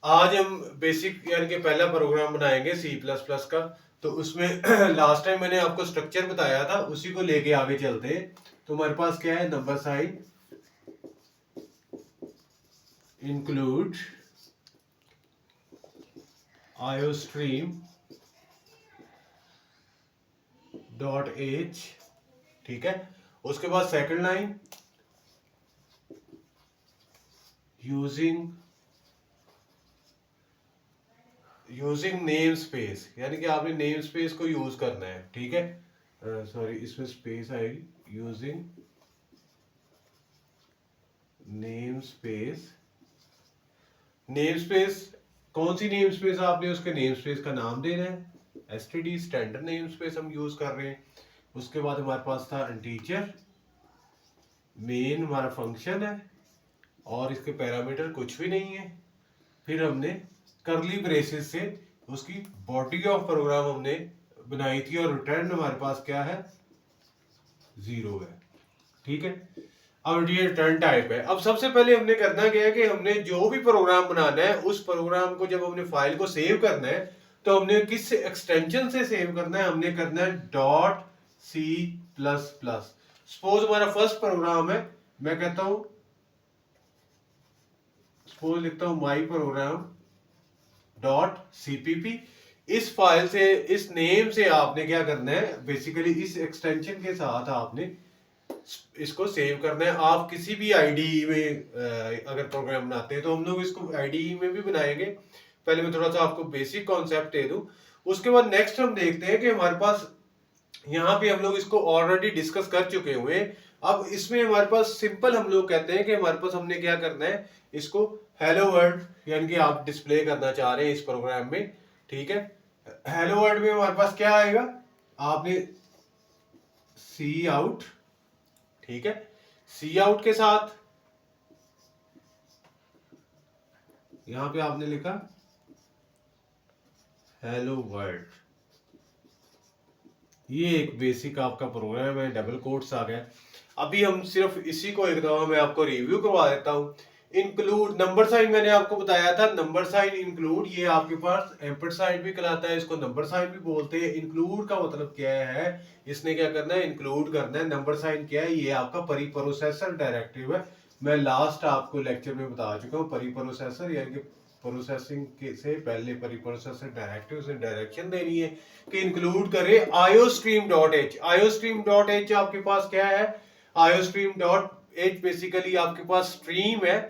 आज हम बेसिक यानी कि पहला प्रोग्राम बनाएंगे सी प्लस प्लस का। तो उसमें लास्ट टाइम मैंने आपको स्ट्रक्चर बताया था, उसी को लेके आगे चलते हैं। तो हमारे पास क्या है, number sign include iostream dot h, ठीक है। उसके बाद second line using namespace, यानी कि आपने नेम स्पेस को यूज करना है, ठीक है। सॉरी, इसमें स्पेस आएगी। Using name space, name space कौन सी नेम स्पेस, आपने उसके नेम स्पेस का नाम देना है। एसटीडी स्टैंडर्ड नेम स्पेस हम यूज कर रहे हैं। उसके बाद हमारे पास था इंटीजर, मेन हमारा फंक्शन है और इसके पैरामीटर कुछ भी नहीं है। फिर हमने करली ब्रेसेस से उसकी बॉडी ऑफ प्रोग्राम हमने बनाई थी और रिटर्न हमारे पास क्या है, 0 है, ठीक है। अब ये रिटर्न टाइप है। अब सबसे पहले हमने करना क्या है कि हमने जो भी प्रोग्राम बनाना है, उस प्रोग्राम को जब हमने फाइल को सेव करना है तो हमने किस एक्सटेंशन से सेव करना है, हमने करना है dot C plus plus. Suppose हमारा फर्स्ट प्रोग्राम है, मैं कहता हूं, सपोज लिखता हूं माई प्रोग्राम डॉट सीपीपी। इस फाइल से, इस नेम से आपने क्या करना है, बेसिकली इस एक्सटेंशन के साथ आपने इसको सेव करना है। आप किसी भी आईडी में अगर प्रोग्राम बनाते हैं तो हम लोग इसको आईडी में भी बनाएंगे। पहले मैं थोड़ा सा आपको बेसिक कॉन्सेप्ट दे दूं, उसके बाद नेक्स्ट हम देखते हैं कि हमारे पास यहाँ पे हम लोग इसको ऑलरेडी डिस्कस कर चुके हुए हैं। अब इसमें हमारे पास सिंपल हम लोग कहते हैं कि हमारे पास हमने क्या करना है, इसको हेलो वर्ल्ड यानी कि आप डिस्प्ले करना चाह रहे हैं इस प्रोग्राम में, ठीक है। हेलो वर्ल्ड में हमारे पास क्या आएगा, आपने सी आउट, ठीक है। सी आउट के साथ यहां पे आपने लिखा हेलो वर्ल्ड। ये एक बेसिक आपका प्रोग्राम है, डबल कोट्स आ गया। अभी हम सिर्फ इसी को एक दफा मैं आपको रिव्यू करवा देता हूँ। इंक्लूड नंबर साइन मैंने आपको बताया था, नंबर साइन इंक्लूड ये आपके पास एम्पर साइन भी कहलाता है, इसको नंबर साइन भी बोलते हैं। इंक्लूड का मतलब क्या है, इसने क्या करना है, इंक्लूड करना है। नंबर साइन क्या है, ये आपका परी प्रोसेसर डायरेक्टिव है। मैं लास्ट आपको लेक्चर में बता चुका हूँ, परी प्रोसेसर यानी कि प्रोसेसिंग के से पहले परी प्रोसेसर डायरेक्टिव से डायरेक्शन देनी है कि इंक्लूड करे iostream dot H. Iostream dot H आपके पास क्या है, आयोस्ट्रीम डॉट एच बेसिकली आपके पास स्ट्रीम है,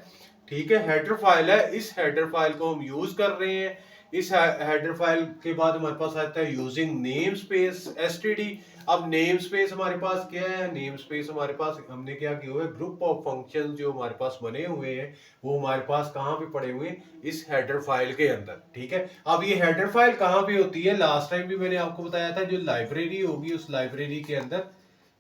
ठीक है, हेडर फाइल है। इस हेडर फाइल को हम यूज कर रहे हैं। इस हेडर फाइल के बाद हमारे पास आता है यूजिंग नेम स्पेस एसटीडी। अब नेम स्पेस हमारे पास क्या है, नेम स्पेस हमारे पास हमने क्या किया हुआ है, ग्रुप ऑफ फंक्शंस जो हमारे पास बने हुए हैं वो हमारे पास कहाँ पे पड़े हुए हैं, इस हेडर फाइल के अंदर, ठीक है। अब ये हेडर फाइल कहाँ पे होती है, लास्ट टाइम भी मैंने आपको बताया था, जो लाइब्रेरी होगी उस लाइब्रेरी के अंदर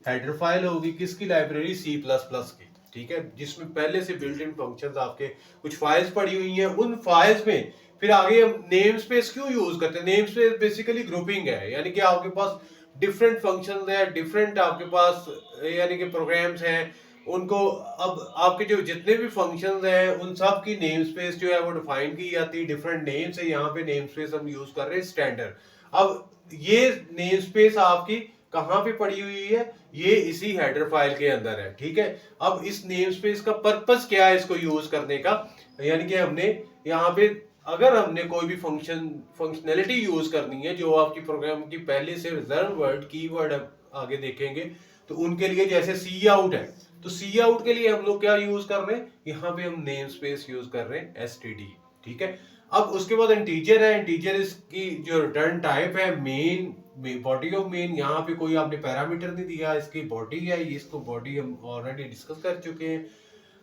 हेडर फाइल होगी। किसकी लाइब्रेरी, सी प्लस प्लस की, ठीक है, जिसमें पहले से बिल्ट इन फंक्शंस आपके कुछ फाइल्स पड़ी हुई हैं। उन फाइल्स में फिर आगे हम नेम स्पेस क्यों यूज करते हैं, नेम स्पेस बेसिकली ग्रुपिंग है, यानी कि आपके पास डिफरेंट फंक्शंस है, डिफरेंट आपके पास यानी कि प्रोग्राम्स हैं, उनको अब आपके जो जितने भी फंक्शंस हैं उन सब की नेम स्पेस जो है वो डिफाइन की जाती है डिफरेंट नेम से। यहाँ पे नेम स्पेस हम यूज कर रहे हैं स्टैंडर्ड। अब ये नेम स्पेस आपकी कहाँ पे पड़ी हुई है, ये इसी हेडर फाइल के अंदर है, ठीक है। अब इस नेम स्पेस का पर्पस क्या है इसको यूज करने का, यानी कि हमने यहाँ पे अगर हमने कोई भी फंक्शनैलिटी यूज करनी है जो आपकी प्रोग्राम की पहले से रिजर्व वर्ड कीवर्ड आगे देखेंगे, तो उनके लिए जैसे सी आउट है, तो सी आउट के लिए हम लोग क्या यूज कर रहे हैं, यहाँ पे हम नेम स्पेस यूज कर रहे हैं एसटीडी, ठीक है। अब उसके बाद इंटीजर है, इंटीजर इसकी जो रिटर्न टाइप है मेन, बॉडी ऑफ मेन। यहाँ पे कोई आपने पैरामीटर नहीं दिया, इसकी बॉडी है, इसको बॉडी हम ऑलरेडी डिस्कस कर चुके हैं।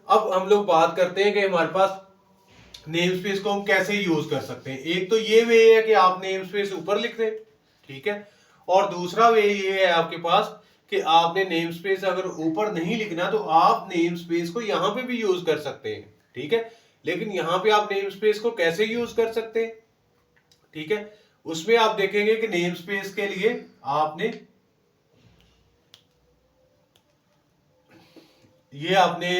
अब हम लोग बात करते हैं कि हमारे पास नेम स्पेस को हम कैसे यूज कर सकते हैं। एक तो ये वे है कि आप नेम स्पेस ऊपर लिख दें, ठीक है, और दूसरा वे ये है आपके पास कि आपने नेम स्पेस अगर ऊपर नहीं लिखना तो आप नेम स्पेस को यहां पे भी यूज कर सकते हैं, ठीक है। लेकिन यहां पे आप नेम स्पेस को कैसे यूज कर सकते हैं, ठीक है, उसमें आप देखेंगे कि नेम स्पेस के लिए आपने ये आपने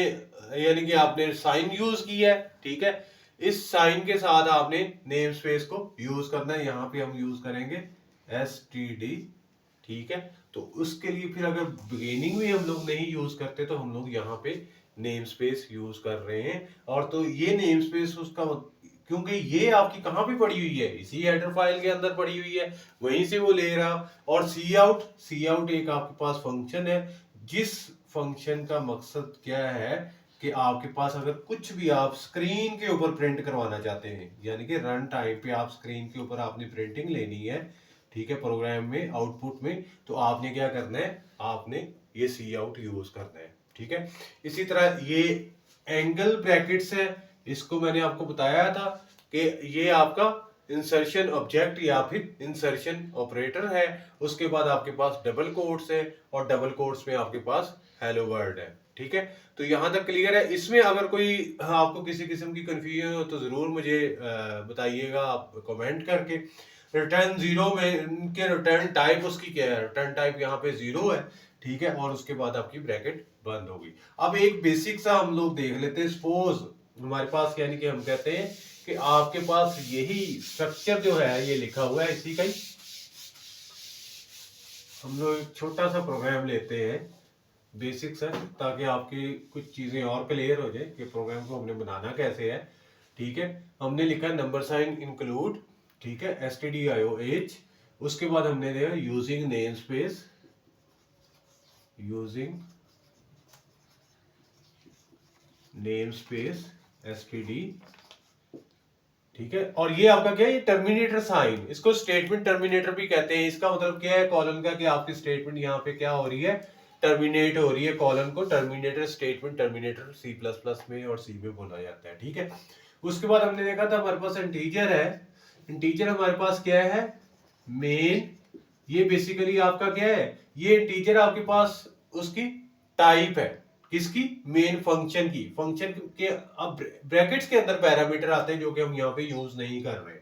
यानी कि आपने साइन यूज किया है, ठीक है। इस साइन के साथ आपने नेम स्पेस को यूज करना है। यहाँ पे हम यूज करेंगे STD, ठीक है। तो उसके लिए फिर अगर बिगिनिंग में हम लोग नहीं यूज करते तो हम लोग यहाँ पे नेम स्पेस यूज कर रहे हैं। और तो ये नेम स्पेस उसका क्योंकि ये आपकी कहाँ पे पड़ी हुई है, इसी हेडर फाइल के अंदर पड़ी हुई है, वहीं से वो ले रहा। और सी आउट एक आपके पास फंक्शन है, जिस फंक्शन का मकसद क्या है कि आपके पास अगर कुछ भी आप स्क्रीन के ऊपर प्रिंट करवाना चाहते हैं, यानी कि रन टाइम पे आप स्क्रीन के ऊपर आपने प्रिंटिंग लेनी है, ठीक है, प्रोग्राम में आउटपुट में, तो आपने क्या करना है, आपने ये सी आउट यूज करना है, ठीक है। इसी तरह ये एंगल ब्रैकेट्स है, इसको मैंने आपको बताया था कि ये आपका इंसर्शन ऑब्जेक्ट या फिर इंसर्शन ऑपरेटर है। उसके बाद आपके पास डबल कोट्स है और डबल कोट्स में आपके पास हेलो वर्ल्ड है, ठीक है। तो यहां तक क्लियर है। इसमें अगर कोई आपको किसी किस्म की कंफ्यूजन हो तो जरूर मुझे बताइएगा आप कमेंट करके। रिटर्न जीरो में के रिटर्न टाइप उसकी क्या है, रिटर्न टाइप यहाँ पे जीरो है, ठीक है। और उसके बाद आपकी ब्रैकेट बंद होगी। अब एक बेसिक सा हम लोग देख लेते हैं। सपोज हमारे पास यानी कि हम कहते हैं कि आपके पास यही स्ट्रक्चर जो है ये लिखा हुआ है, इसी का ही हम लोग एक छोटा सा प्रोग्राम लेते हैं बेसिक्स है, ताकि आपकी कुछ चीजें और क्लियर हो जाए कि प्रोग्राम को हमने बनाना कैसे है, ठीक है। हमने लिखा नंबर साइन इंक्लूड, ठीक है, STDIOH। उसके बाद हमने दिया using name space, using name space STD, ठीक है। और ये आपका क्या है, ये टर्मिनेटर साइन, इसको स्टेटमेंट टर्मिनेटर भी कहते हैं। इसका मतलब क्या है कॉलन का, कि आपकी स्टेटमेंट यहाँ पे क्या हो रही है, टर्मिनेट हो रही है कॉलन को। टर्मिनेटर स्टेटमेंट, टर्मिनेटर C++ में और C में बोला जाता है, ठीक है। उसके बाद हमने देखा था हमारे पास इंटीजर है। इंटीजर हमारे पास क्या है, मेन। ये बेसिकली आपका क्या है, ये इंटीजर आपके पास उसकी टाइप है, किसकी, मेन फंक्शन की। फंक्शन के अब ब्रैकेट्स के अंदर पैरामीटर आते हैं जो कि हम यहाँ पे यूज नहीं कर रहे,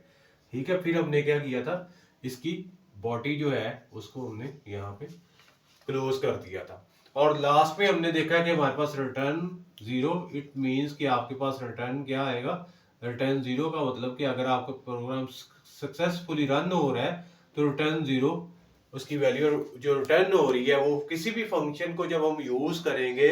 ठीक है। फिर हमने क्या किया था, इसकी बॉडी जो है उसको हमने यहाँ पे क्लोज कर दिया था। और लास्ट में हमने देखा कि हमारे पास रिटर्न जीरो, इट मींस कि आपके पास रिटर्न क्या आएगा, रिटर्न जीरो का मतलब कि अगर आपका प्रोग्राम सक्सेसफुली रन हो रहा है तो रिटर्न जीरो उसकी वैल्यू जो रिटर्न हो रही है, वो किसी भी फंक्शन को जब हम यूज करेंगे,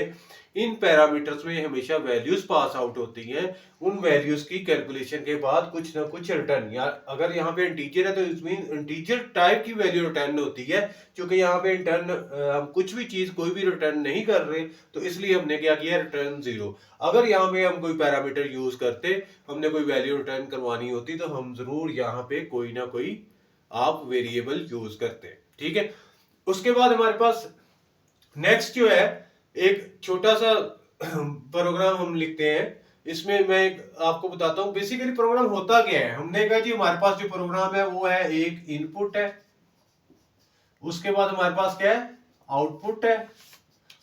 इन पैरामीटर्स में हमेशा वैल्यूज पास आउट होती हैं। उन वैल्यूज की कैलकुलेशन के बाद कुछ ना कुछ रिटर्न, या अगर यहाँ पे इंटीजर है तो इसमें इंटीजर टाइप की वैल्यू रिटर्न होती है। क्योंकि यहाँ पे इंटर्न हम कुछ भी चीज कोई भी रिटर्न नहीं कर रहे, तो इसलिए हमने क्या किया, रिटर्न जीरो। अगर यहाँ पे हम कोई पैरामीटर यूज करते, हमने कोई वैल्यू रिटर्न करवानी होती, तो हम जरूर यहाँ पे कोई ना कोई आप वेरिएबल यूज करते, ठीक है। उसके बाद हमारे पास नेक्स्ट जो है एक छोटा सा प्रोग्राम हम लिखते हैं। इसमें मैं आपको बताता हूं बेसिकली प्रोग्राम होता क्या है। हमने कहा जी हमारे पास जो प्रोग्राम है वो है, एक इनपुट है, उसके बाद हमारे पास क्या है, आउटपुट है,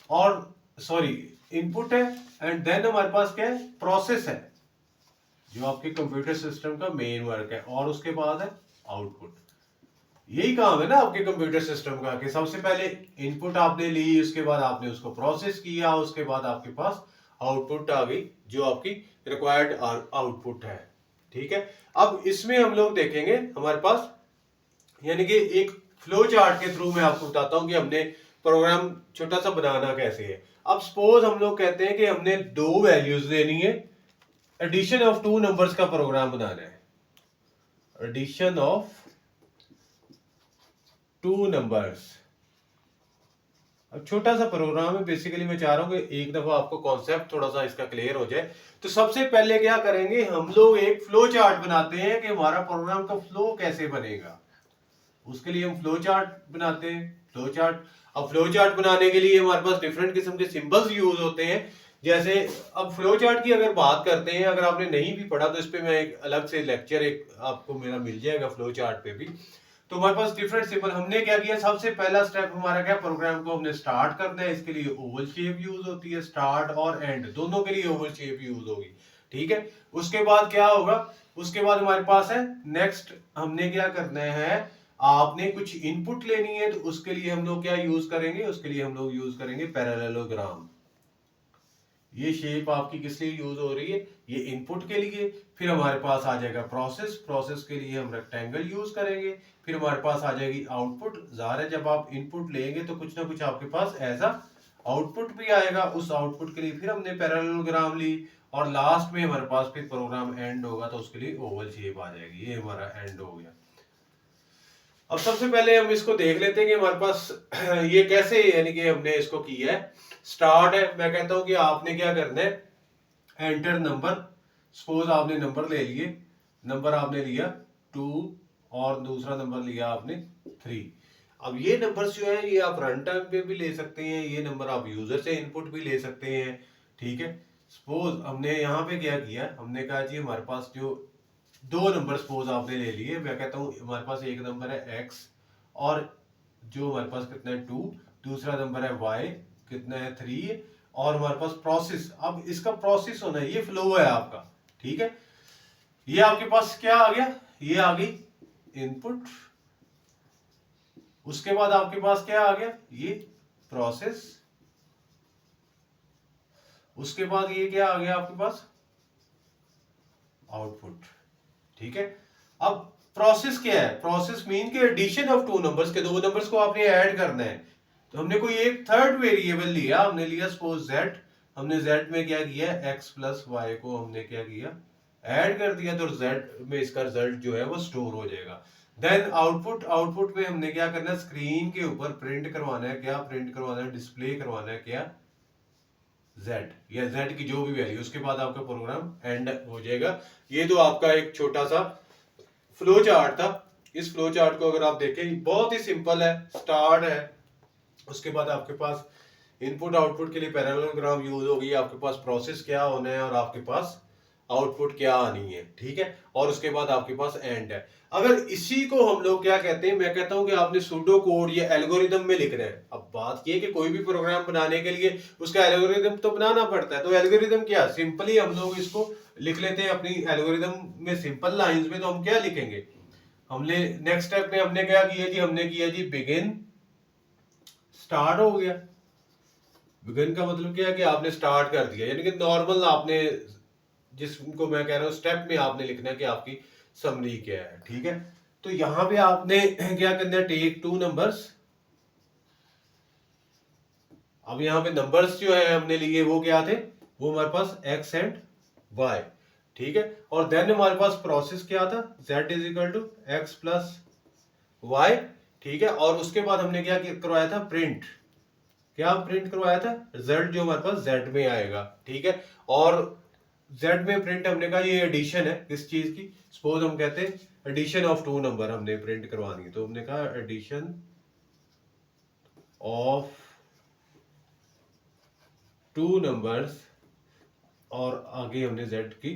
और सॉरी इनपुट है, एंड देन हमारे पास क्या है, प्रोसेस है, जो आपके कंप्यूटर सिस्टम का मेन वर्क है, और उसके बाद है आउटपुट। यही काम है ना आपके कंप्यूटर सिस्टम का, कि सबसे पहले इनपुट आपने ली, उसके बाद आपने उसको प्रोसेस किया, उसके बाद आपके पास आउटपुट आ गई जो आपकी रिक्वायर्ड आउटपुट है, ठीक है। अब इसमें हम लोग देखेंगे हमारे पास, यानी कि एक फ्लो चार्ट के थ्रू मैं आपको बताता हूं कि हमने प्रोग्राम छोटा सा बनाना कैसे है। अब सपोज हम लोग कहते हैं कि हमने दो वैल्यूज लेनी है, एडिशन ऑफ टू नंबर्स का प्रोग्राम बनाना है, एडिशन ऑफ टू नंबर्स। अब छोटा सा प्रोग्राम है, बेसिकली मैं चाह रहा हूं कि एक दफा आपको कॉन्सेप्ट थोड़ा सा इसका क्लियर हो जाए। तो सबसे पहले क्या करेंगे, हम लोग एक फ्लो चार्ट बनाते हैं कि हमारा प्रोग्राम का फ्लो कैसे बनेगा। उसके लिए हम फ्लो चार्ट बनाते हैं, फ्लो चार्ट। अब फ्लो चार्ट बनाने के लिए हमारे पास डिफरेंट किस्म के सिंबल्स यूज होते हैं। जैसे अब फ्लो चार्ट की अगर बात करते हैं, अगर आपने नहीं भी पढ़ा तो इस पे मैं एक अलग से लेक्चर एक आपको मेरा मिल जाएगा फ्लो चार्ट पे भी। तो हमारे पास डिफरेंट सिंबल, हमने क्या किया, सबसे पहला स्टेप हमारा क्या, प्रोग्राम को हमने स्टार्ट करना है। इसके लिए ओवल शेप यूज होती है, स्टार्ट और एंड दोनों के लिए ओवल शेप यूज होगी, ठीक है। उसके बाद क्या होगा, उसके बाद हमारे पास है नेक्स्ट, हमने क्या करना है, आपने कुछ इनपुट लेनी है, तो उसके लिए हम लोग क्या यूज करेंगे, उसके लिए हम लोग यूज करेंगे पैरेललोग्राम। ये शेप आपकी किस लिए यूज हो रही है, ये इनपुट के लिए। फिर हमारे पास आ जाएगा प्रोसेस, प्रोसेस के लिए हम रेक्टेंगल यूज करेंगे। फिर हमारे पास आ जाएगी आउटपुट। ज़ाहिर है जब आप इनपुट लेंगे तो कुछ ना कुछ आपके पास ऐसा आउटपुट भी आएगा। उस आउटपुट के लिए फिर हमने पैरेललोग्राम ली, और लास्ट में हमारे पास फिर प्रोग्राम एंड होगा तो उसके लिए ओवल शेप आ जाएगी। ये हमारा एंड हो गया। अब सबसे पहले हम इसको देख लेते हैं कि हमारे पास ये कैसे, यानी कि हमने इसको किया है। स्टार्ट है, मैं कहता हूं कि आपने क्या करना है, एंटर नंबर। सपोज आपने नंबर ले लिए, नंबर आपने लिया 2 और दूसरा नंबर लिया आपने 3। अब ये नंबर जो है ये आप रन टाइम पे भी ले सकते हैं, ये नंबर आप यूजर से इनपुट भी ले सकते हैं, ठीक है। सपोज हमने यहाँ पे क्या किया, हमने कहा जी हमारे पास जो दो नंबर सपोज आपने ले लिए, मैं कहता हूँ हमारे पास एक नंबर है x और जो हमारे पास कितना है 2, दूसरा नंबर है y कितना है 3, और हमारे पास प्रोसेस, अब इसका प्रोसेस होना है, ये फ्लो है आपका, ठीक है। ये आपके पास क्या आ गया, ये आ गई इनपुट। उसके बाद आपके पास क्या आ गया, ये प्रोसेस। उसके बाद ये क्या आ गया आपके पास, आउटपुट, ठीक है। अब प्रोसेस क्या है, प्रोसेस मीन के एडिशन ऑफ टू नंबर्स, के दो नंबर्स को आपने ऐड करना है। तो हमने कोई एक थर्ड वेरिएबल लिया, हमने लिया सपोज z। हमने z में क्या किया, x प्लस वाई को हमने क्या किया, ऐड कर दिया, तो z में इसका रिजल्ट जो है वो स्टोर हो जाएगा। देन आउटपुट, आउटपुट में हमने क्या करना है, स्क्रीन के ऊपर प्रिंट करवाना है, क्या प्रिंट करवाना है, डिस्प्ले करवाना है क्या, z, या z की जो भी वैल्यू, उसके बाद आपका प्रोग्राम एंड हो जाएगा। ये तो आपका एक छोटा सा फ्लो चार्ट था। इस फ्लो चार्ट को अगर आप देखें बहुत ही सिंपल है, स्टार्ट है, उसके बाद आपके पास इनपुट आउटपुट के लिए पैरेललोग्राम यूज होगी, आपके पास प्रोसेस क्या होना है और आपके पास आउटपुट क्या आनी है, ठीक है, और उसके बाद आपके पास एंड है। अगर इसी को हम लोग क्या कहते हैं, मैं कहता हूं कि आपने सूडो कोड या एल्गोरिदम में लिखना है। अब बात ये कि कोई भी प्रोग्राम बनाने के लिए उसका एल्गोरिदम तो बनाना पड़ता है। तो एल्गोरिदम क्या, सिंपली हम लोग इसको लिख लेते हैं अपनी एल्गोरिदम में सिंपल लाइंस में। तो हम क्या लिखेंगे, हमने नेक्स्ट स्टेप में हमने क्या किया जी, हमने किया जी बिगिन, स्टार्ट हो गया। बिगिन का मतलब क्या है कि आपने स्टार्ट कर दिया, यानी कि नॉर्मल आपने जिसको मैं कह रहा हूं स्टेप में आपने लिखना है कि आपकी समरी क्या है, ठीक है। तो यहां पे आपने क्या करना है, टेक टू नंबर्स। अब यहाँ पे नंबर्स जो है हमने लिए वो क्या थे, वो हमारे पास x एंड y, ठीक है। और देन हमारे पास प्रोसेस क्या था, z is equal to x plus y, ठीक है। और उसके बाद हमने क्या करवाया था, प्रिंट, क्या प्रिंट करवाया था, रिजल्ट जो हमारे पास z में आएगा, ठीक है। और z में प्रिंट हमने कहा ये एडिशन है किस चीज की, सपोज हम कहते हैं एडिशन ऑफ टू नंबर हमने प्रिंट करवानी है, तो हमने कहा एडिशन ऑफ टू नंबर्स, और आगे हमने z की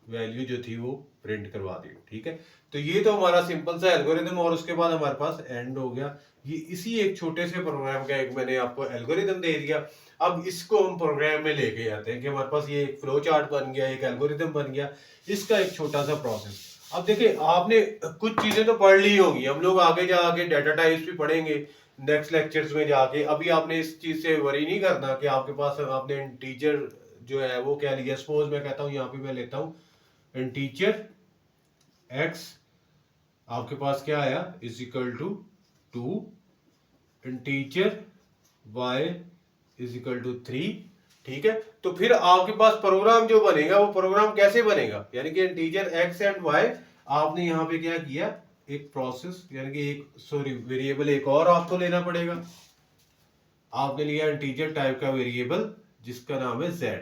वैल्यू जो थी वो प्रिंट करवा दी, ठीक है। तो ये तो हमारा सिंपल सा एल्गोरिदम, और उसके बाद हमारे पास एंड हो गया। ये इसी एक छोटे से प्रोग्राम का एक मैंने आपको एल्गोरिदम दे दिया। अब इसको हम प्रोग्राम में लेके जाते हैं कि हमारे पास ये एक फ्लो चार्ट बन गया, एक एल्गोरिदम बन गया, इसका एक छोटा सा प्रोसेस। अब देखिए आपने कुछ चीजें तो पढ़ ली होंगी, हम लोग आगे जाके डाटा टाइप्स भी पढ़ेंगे नेक्स्ट लेक्चर्स में जाके। अभी आपने इस चीज से वरी नहीं करना कि आपके पास आपने टीचर जो है वो क्या लिया। सपोज मैं कहता हूँ यहाँ पे मैं लेता हूँ इंटीजर x, आपके पास क्या आया, is equal to 2, integer y is equal to 3, ठीक है। तो फिर आपके पास प्रोग्राम जो बनेगा वो प्रोग्राम कैसे बनेगा, यानी कि इंटीजर x एंड y, आपने यहाँ पे क्या किया, एक प्रोसेस यानी कि एक सॉरी वेरिएबल एक और आपको लेना पड़ेगा। आपने लिया इंटीजर टाइप का वेरिएबल जिसका नाम है z,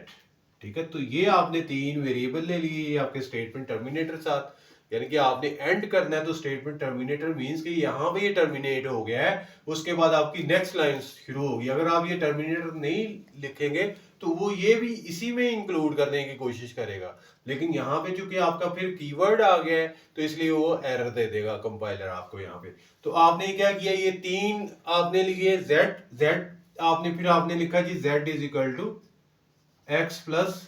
ठीक है। तो ये आपने तीन वेरिएबल ले लिए, ये आपके स्टेटमेंट टर्मिनेटर साथ, यानी कि आपने एंड करना है तो स्टेटमेंट टर्मिनेटर मींस कि यहाँ पे ये टर्मिनेट हो गया है, उसके बाद आपकी नेक्स्ट लाइन शुरू होगी। अगर आप ये टर्मिनेटर नहीं लिखेंगे तो वो ये भी इसी में इंक्लूड करने की कोशिश करेगा, लेकिन यहाँ पे चूंकि आपका फिर कीवर्ड आ गया है तो इसलिए वो एरर दे देगा कंपाइलर आपको यहाँ पे। तो आपने क्या किया, ये तीन आपने लिए z आपने फिर आपने लिखा जी z is equal to x plus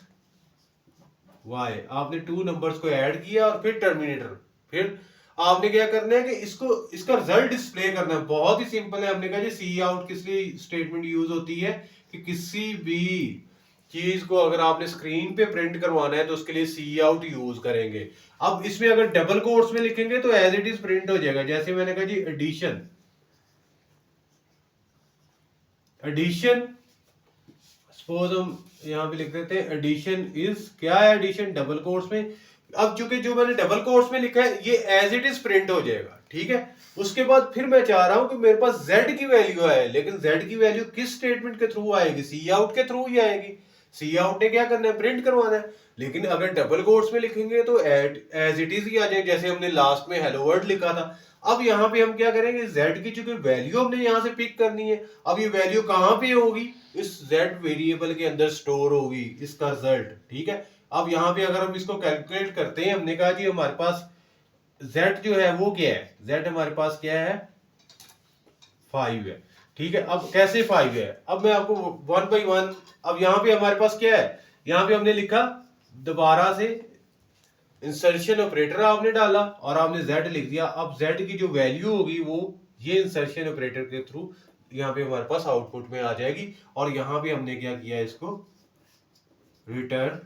y, आपने टू नंबर्स को ऐड किया और फिर टर्मिनेटर। फिर आपने क्या करना है कि इसको इसका रिजल्ट डिस्प्ले करना है, बहुत ही सिंपल है। हमने कहा जी सी आउट किस लिए स्टेटमेंट यूज होती है कि किसी भी चीज को अगर आपने स्क्रीन पे प्रिंट करवाना है तो उसके लिए सी आउट यूज करेंगे। अब इसमें अगर डबल कोट्स में लिखेंगे तो एज इट इज प्रिंट हो जाएगा। जैसे मैंने कहा जी एडिशन, एडिशन सपोज हम यहाँ पे लिख देते हैं एडिशन इज, क्या है एडिशन डबल कोट्स में। अब चूंकि जो मैंने डबल कोट्स में लिखा है ये एज इट इज प्रिंट हो जाएगा, ठीक है। उसके बाद फिर मैं चाह रहा हूं कि मेरे पास z की वैल्यू है, लेकिन z की वैल्यू किस स्टेटमेंट के थ्रू आएगी, सी आउट के थ्रू ही आएगी। सी आउट ने क्या करना है, प्रिंट करवाना है। लेकिन अगर डबल कोट्स में लिखेंगे तो एज इट इज ही आ जाएगा, जैसे हमने लास्ट में हेलो वर्ल्ड लिखा था। अब यहाँ पे हम क्या करेंगे, z की चूंकि वैल्यू हमने यहाँ से पिक करनी है, अब ये वैल्यू कहाँ पे होगी, इस z वेरिएबल के अंदर स्टोर होगी इसका रिजल्ट, ठीक है। अब यहाँ पे अगर हम इसको कैलकुलेट करते हैं, हमने कहा जी हमारे पास z जो है वो क्या है, z हमारे पास क्या है 5 है, ठीक है। अब कैसे 5 है, अब मैं आपको वन बाई वन, अब यहाँ पे हमारे पास क्या है, यहाँ पे हमने लिखा दोबारा से इंसर्शन ऑपरेटर आपने डाला और आपने z लिख दिया। अब z की जो वैल्यू होगी वो ये इंसर्शन ऑपरेटर के थ्रू यहाँ पे हमारे पास आउटपुट में आ जाएगी। और यहाँ पे हमने क्या किया, इसको रिटर्न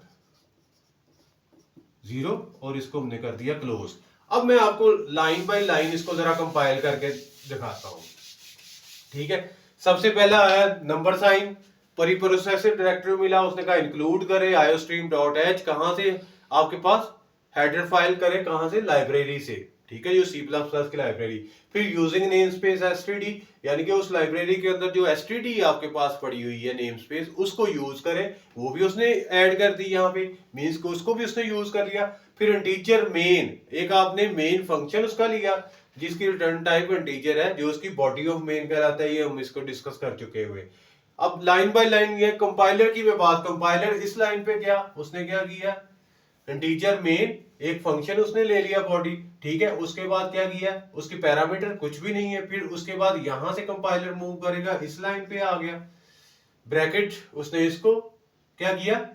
0 और इसको हमने कर दिया क्लोज। अब मैं आपको लाइन बाय लाइन इसको जरा कंपाइल करके दिखाता हूं, ठीक है। सबसे पहला आया नंबर साइन, प्रीप्रोसेसर डायरेक्टरी मिला, उसने कहा इंक्लूड करे iostream.h, कहां से आपके पास हेडर फाइल करे, कहां से, लाइब्रेरी से, ठीक है, जो C++ की लाइब्रेरी। फिर यूजिंग नेम स्पेस एसटीडी, यानी कि उस लाइब्रेरी के अंदर जो एसटीडी आपके पास पड़ी हुई है नेम स्पेस, उसको यूज करे, वो भी उसने ऐड कर दी यहाँ पे, मींस को उसको भी उसने यूज कर लिया। फिर इंटीजर मेन, एक आपने मेन फंक्शन उसका लिया जिसकी रिटर्न टाइप इंटीजर है, जो उसकी बॉडी ऑफ मेन कहलाता है, ये हम इसको डिस्कस कर चुके हुए। अब लाइन बाय लाइन ये कंपाइलर की मैं बात, कंपाइलर इस लाइन पे क्या उसने क्या किया, इंटीजर मेन एक फंक्शन उसने ले लिया बॉडी, ठीक है। उसके बाद क्या किया, उसके पैरामीटर कुछ भी नहीं है। फिर उसके बाद यहां से कंपाइलर मूव करेगा, इस लाइन पे आ गया ब्रैकेट, उसने इसको क्या किया,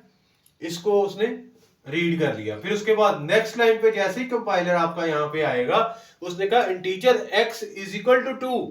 इसको उसने रीड कर लिया। फिर उसके बाद नेक्स्ट लाइन पे जैसे ही कंपाइलर आपका यहाँ पे आएगा, उसने कहा integer x is equal to 2,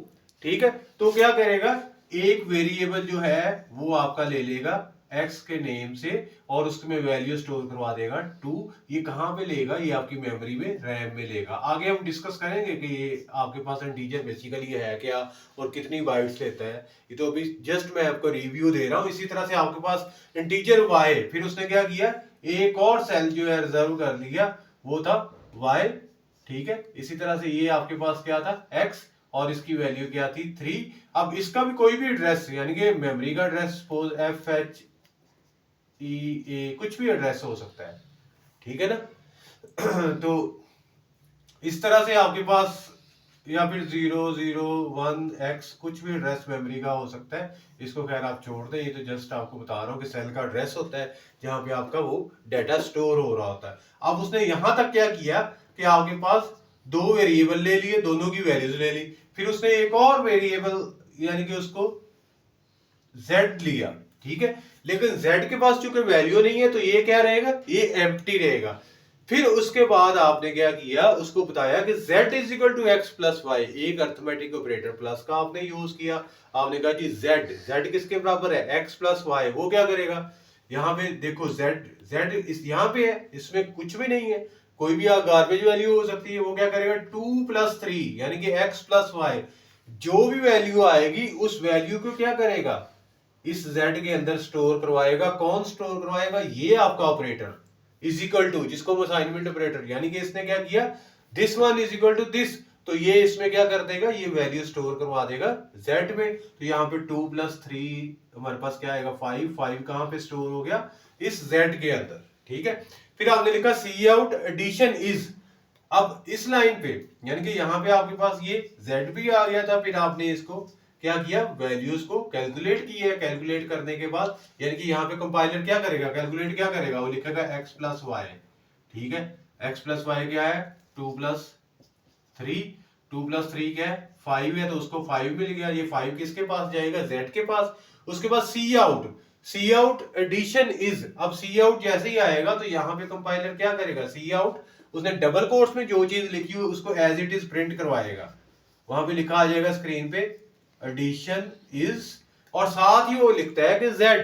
ठीक है। तो क्या करेगा, एक वेरिएबल जो है वो आपका ले लेगा x के नेम से और उसमें वैल्यू स्टोर करवा देगा 2। ये कहां पे लेगा, ये आपकी मेमोरी में रैम में लेगा। आगे हम डिस्कस करेंगे कि ये आपके पास इंटीजर बेसिकली है क्या और कितनी बाइट्स लेता है, ये तो अभी जस्ट मैं आपको रिव्यू दे रहा हूं। इसी तरह से आपके पास इंटीजर y, फिर उसने क्या किया, एक और सेल जो है रिजर्व कर लिया, वो था y, ठीक है। इसी तरह से ये आपके पास क्या था x और इसकी वैल्यू क्या थी 3। अब इसका भी कोई भी एड्रेस, यानी कि मेमोरी का एड्रेस सपोज fh कुछ भी एड्रेस हो सकता है, ठीक है ना। तो इस तरह से आपके पास, या फिर 001x कुछ भी एड्रेस मेमोरी का हो सकता है। इसको खैर आप छोड़ दें, ये तो जस्ट आपको बता रहा हूँ कि सेल का एड्रेस होता है जहां पे आपका वो डाटा स्टोर हो रहा होता है। अब उसने यहां तक क्या किया कि आपके पास दो वेरिएबल ले लिए, दोनों की वैल्यूज ले ली। फिर उसने एक और वेरिएबल यानी कि उसको z लिया, ठीक है। लेकिन z के पास चूंकि वैल्यू नहीं है तो ये क्या रहेगा, ये एम्प्टी रहेगा। फिर उसके बाद आपने क्या किया, उसको बताया कि z is equal to x plus y, एक अर्थमेटिक ऑपरेटर प्लस का आपने यूज किया। आपने कहा जी z किसके बराबर है, x प्लस वाई। वो क्या करेगा, यहाँ पे देखो z इस यहाँ पे है, इसमें कुछ भी नहीं है, कोई भी गार्बेज वैल्यू हो सकती है। वो क्या करेगा 2 प्लस 3 यानी कि x प्लस वाई, जो भी वैल्यू आएगी उस वैल्यू को क्या करेगा, इस z के अंदर स्टोर करवाएगा। कौन स्टोर करवाएगा, ये आपका ऑपरेटर इज इक्वल टू, जिसको हम असाइनमेंट ऑपरेटर, यानी कि इसने क्या किया, this one is equal to this, तो ये इसमें क्या कर देगा, ये वैल्यू स्टोर करवा देगा z में। तो यहाँ पे 2 प्लस 3 हमारे पास क्या आएगा 5 कहां पे स्टोर हो गया, इस z के अंदर, ठीक है। फिर आपने लिखा सी आउट एडिशन इज, अब इस लाइन पे यानी कि यहाँ पे आपके पास ये z भी आ गया था। फिर आपने इसको क्या किया, वैल्यूज को कैलकुलेट किया है। कैलकुलेट करने के बाद यानी कि यहाँ पे कंपाइलर क्या करेगा, कैलकुलेट क्या करेगा, वो लिखेगा x प्लस वाई, ठीक है। x प्लस वाई क्या है 2 प्लस 3 क्या है 5 है, तो उसको 5 मिल गया। ये 5 किसके पास जाएगा, z के पास। उसके बाद सी आउट एडिशन इज, अब सी आउट जैसे ही आएगा तो यहाँ पे कंपाइलर क्या करेगा, सी आउट उसने डबल कोट्स में जो चीज लिखी हुई उसको एज इट इज प्रिंट करवाएगा। वहां पे लिखा आ जाएगा स्क्रीन पे एडिशन इज, और साथ ही वो लिखता है कि z,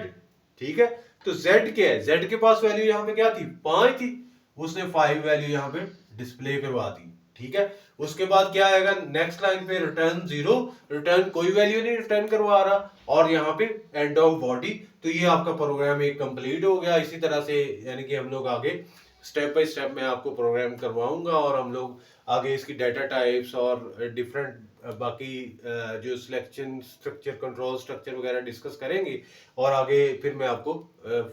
ठीक है। तो z क्या है, z के पास वैल्यू यहाँ पे क्या थी, 5 थी, उसने 5 वैल्यू यहाँ पे डिस्प्ले करवा दी। ठीक है, उसके बाद क्या आएगा नेक्स्ट लाइन पे, रिटर्न 0, रिटर्न कोई वैल्यू नहीं रिटर्न करवा रहा, और यहाँ पे एंड ऑफ बॉडी। तो ये आपका प्रोग्राम एक कंप्लीट हो गया। इसी तरह से यानी कि हम लोग आगे स्टेप बाय स्टेप मैं आपको प्रोग्राम करवाऊंगा, और हम लोग आगे इसकी डाटा टाइप्स और डिफरेंट बाकी जो सिलेक्शन स्ट्रक्चर, कंट्रोल स्ट्रक्चर वगैरह डिस्कस करेंगे, और आगे फिर मैं आपको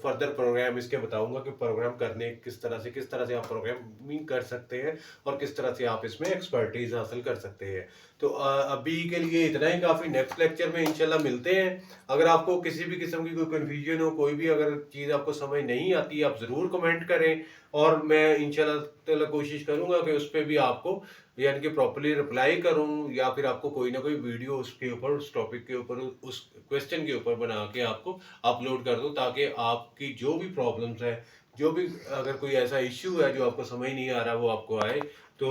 फर्दर प्रोग्राम इसके बताऊंगा कि प्रोग्राम करने किस तरह से आप प्रोग्रामिंग कर सकते हैं, और किस तरह से आप इसमें एक्सपर्टीज हासिल कर सकते हैं। तो अभी के लिए इतना ही काफ़ी। नेक्स्ट लेक्चर में इंशाल्लाह मिलते हैं। अगर आपको किसी भी किस्म की कोई कन्फ्यूजन हो, कोई भी अगर चीज़ आपको समझ नहीं आती, आप ज़रूर कमेंट करें, और मैं इंशाल्लाह कोशिश करूंगा कि उस पर भी आपको यानी कि प्रॉपर्ली रिप्लाई करूं, या फिर आपको कोई ना कोई वीडियो उसके ऊपर, उस टॉपिक के ऊपर, उस क्वेश्चन के ऊपर बना के आपको अपलोड कर दूं, ताकि आपकी जो भी प्रॉब्लम्स है, जो भी अगर कोई ऐसा इश्यू है जो आपको समझ नहीं आ रहा, वो आपको आए। तो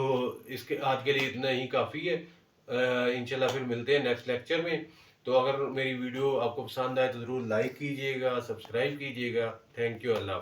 इसके आज के लिए इतना ही काफ़ी है। इंशाल्लाह फिर मिलते हैं नेक्स्ट लेक्चर में। तो अगर मेरी वीडियो आपको पसंद आए तो ज़रूर लाइक कीजिएगा, सब्सक्राइब कीजिएगा। Thank you. अल्लाह।